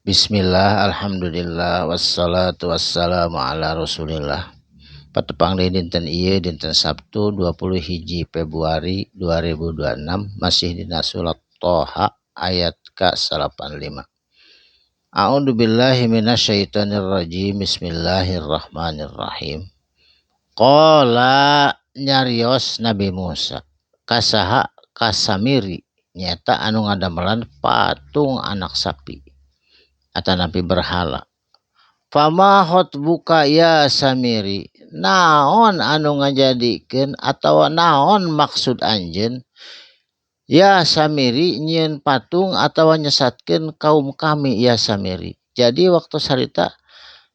Bismillah, alhamdulillah, wassalatu wassalamu ala rasulillah. Patepang di dinten ieu dinten Sabtu 21 Februari 2026 masih dina surat Toha ayat ke-85. A'udzu billahi minasyaitonir rajim. Bismillahirrahmanirrahim. Qala nyarios Nabi Musa kasaha kasamiri nyata anu ngadamelan patung anak sapi atanapi berhala. Fama buka ya Samiri, naon anu ngajadikeun atawa naon maksud anjeun ya Samiri nyieun patung atawa nyesatkeun kaum kami ya Samiri. Jadi waktu sarita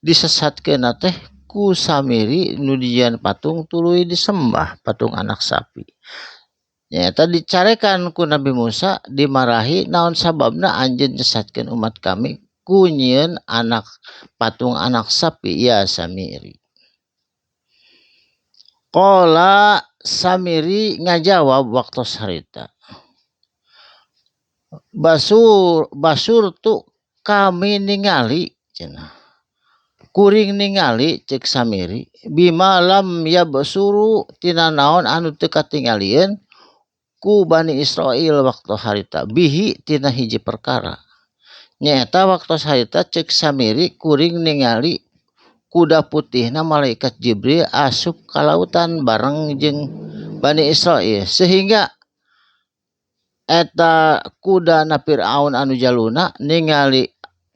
disesatkeun teh ku Samiri nu dijieun patung tuluy disembah patung anak sapi. Nyata dicarekan ku Nabi Musa dimarahi naon sababna anjeun nyesatkeun umat kami kunyeun anak patung anak sapi ya Samiri. Qala Samiri ngajawab waktu sarita. Basur tu kami ningali cenah. Kuring ningali cek Samiri bima lam yabsuru tina naon anu teu katingalieun ku Bani Israil waktu harita bihi tina hiji perkara. Nyata waktu sarita cek Samiri kuring ningali kuda putihna malaikat Jibril asup ka lautan bareng jeung Bani Israil sehingga eta kuda na Firaun anu jaluna ningali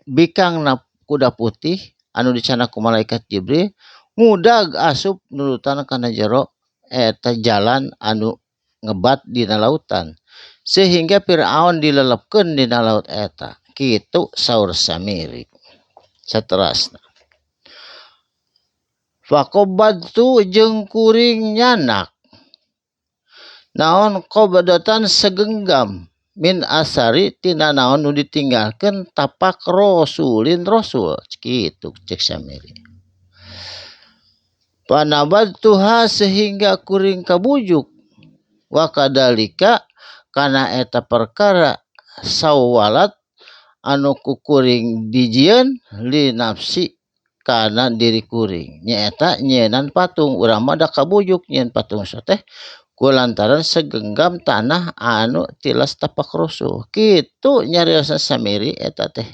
bikangna kuda putih anu dicana ku malaikat Jibril ngudag asup nurutan kana jero eta jalan anu ngebat dina lautan sehingga Firaun dilelepkeun dina laut eta. Kitu saur Samiri. Saterasna. Faqobadtu jeung kuring nyanak. Naon qobadatan segenggam min asari tina naon nu ditinggalkeun tapak rasulin rasul. Kitu cek Samiri. Panabadtuha sehingga kuring kabujuk. Wa kadalika kana eta perkara sawalat anu kukuring dijieun li nafsi kana diri kuring nyaeta nyieunnan patung urang mah da kabujuk nyieun patung teh kulantaran segenggam tanah anu tilas tapak rusuh kitu nyariosna Samiri eta teh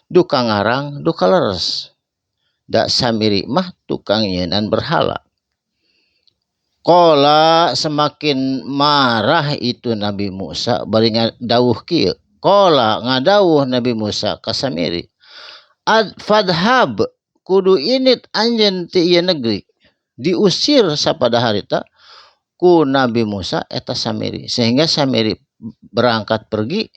duka ngarang duka leres da Samiri mah tukang nyieunnan berhala. Qala semakin marah itu Nabi Musa bari ngadawuh kieu. Qala ngadawuh Nabi Musa ka Samiri. Fadhhab kudu init anjeun ti ieu negeri. Diusir sapada harita ku Nabi Musa eta Samiri sehingga Samiri berangkat pergi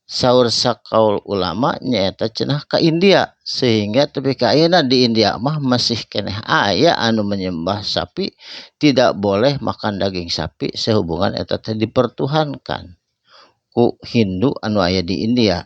saur sakaul ulama nyaeta cenah ka India sehingga tepi ka ayeuna di India mah masih keneh aya anu menyembah sapi tidak boleh makan daging sapi sehubungan eta teh dipertuhankan ku Hindu anu aya di India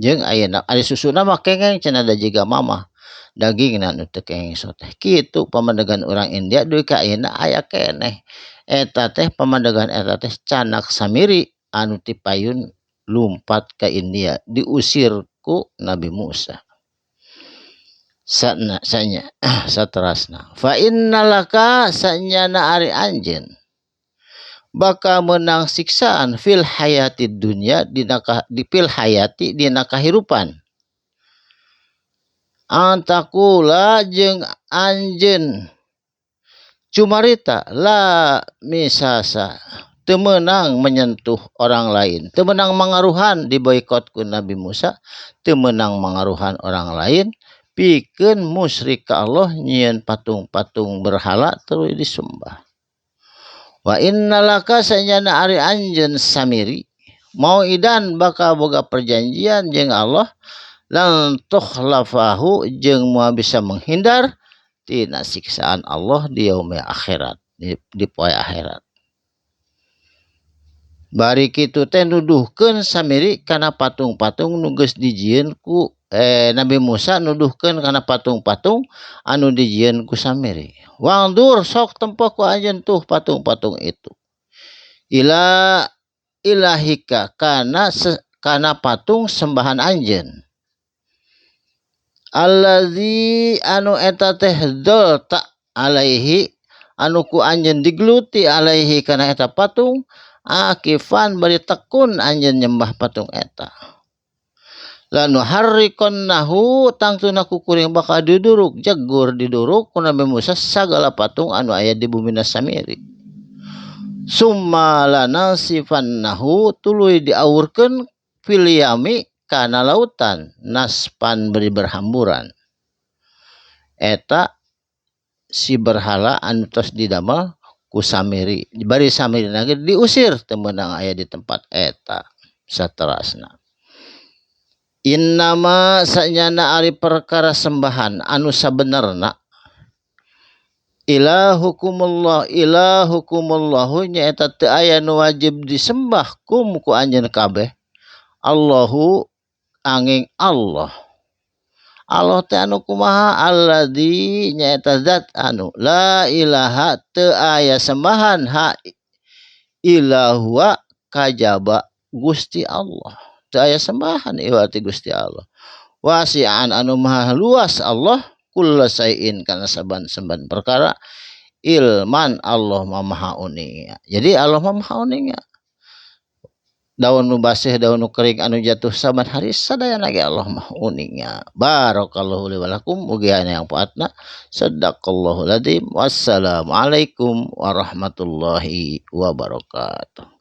jeung ayeuna ari susuna mah kengeng cenah da jiga mamah dagingna anu teu kengeng soteh kitu pamandegan urang India duy ka ayeuna aya keneh eta teh pamandegan eta teh canak Samiri anu ti payun lumpat ke India diusir ku Nabi Musa. Saterasna fa innalaka sanyana ari anjeun bakal menang siksaan fil hayati dunya di fil hayati dina kahirupan antakula jeung anjeun cumarita la misasa temenang menyentuh orang lain, temenang mengaruhan diboikot ku Nabi Musa, temenang mengaruhan orang lain, pikeun musyrik ka Allah nyieun patung-patung berhala terus disembah. Wa innalaka sanyana ari anjeun Samiri mau idan bakal boga perjanjian jeung Allah lan tukhlafahu jeung moal bisa menghindar tina siksaan Allah di yaumil akhirat di poe akhirat. Bari kitu teh nuduhkeun Samiri kana patung-patung nu geus dijieun ku Nabi Musa nuduhkeun kana patung-patung anu dijieun ku Samiri. Wangdur sok tempoh ku anjeun tuh patung-patung itu. Ilahika kana patung sembahan anjeun. allazi anu eta teh dolta alaihi anu ku anjeun digluti alaihi kana eta patung akifan bari tekun anjeun nyembah patung eta. Lanu harriqannahu tangtuna ku kuring bakal diduruk jegur diduruk ku Nabi Musa sagala patung anu aya di bumi Samiri. Summa lanasifannahu tuluy diawurkeun fil yami kana lautan naspan beri berhamburan. Eta si berhala anu tos didamel ku Samiri bari Samiri lagi diusir teu meunang aya di tempat eta saterasna. Innama sanyana ari perkara sembahan anu sabenerna ilahukumullahu nyaeta teu aya nu wajib disembah kum ku anjeun kabeh Allahu angin Allah. Allah teh anu kumaha alladzi nyaeta zat anu la ilaha teu aya sembahan ha ilahua kajaba Gusti Allah. Teu aya sembahan ieu arti Gusti Allah. Wasi'an anu maha luas Allah kulla sayin kana saban-saban perkara ilman Allah maha uning. Jadi Allah maha uning. Daun nu basih daun nu kering anu jatuh saban hari sadayana ge Allah mah uningnya. Barakallahu li wa lakum mugi aya yang paatna. Sadaqallahu ladzim. Wassalamualaikum warahmatullahi wabarakatuh.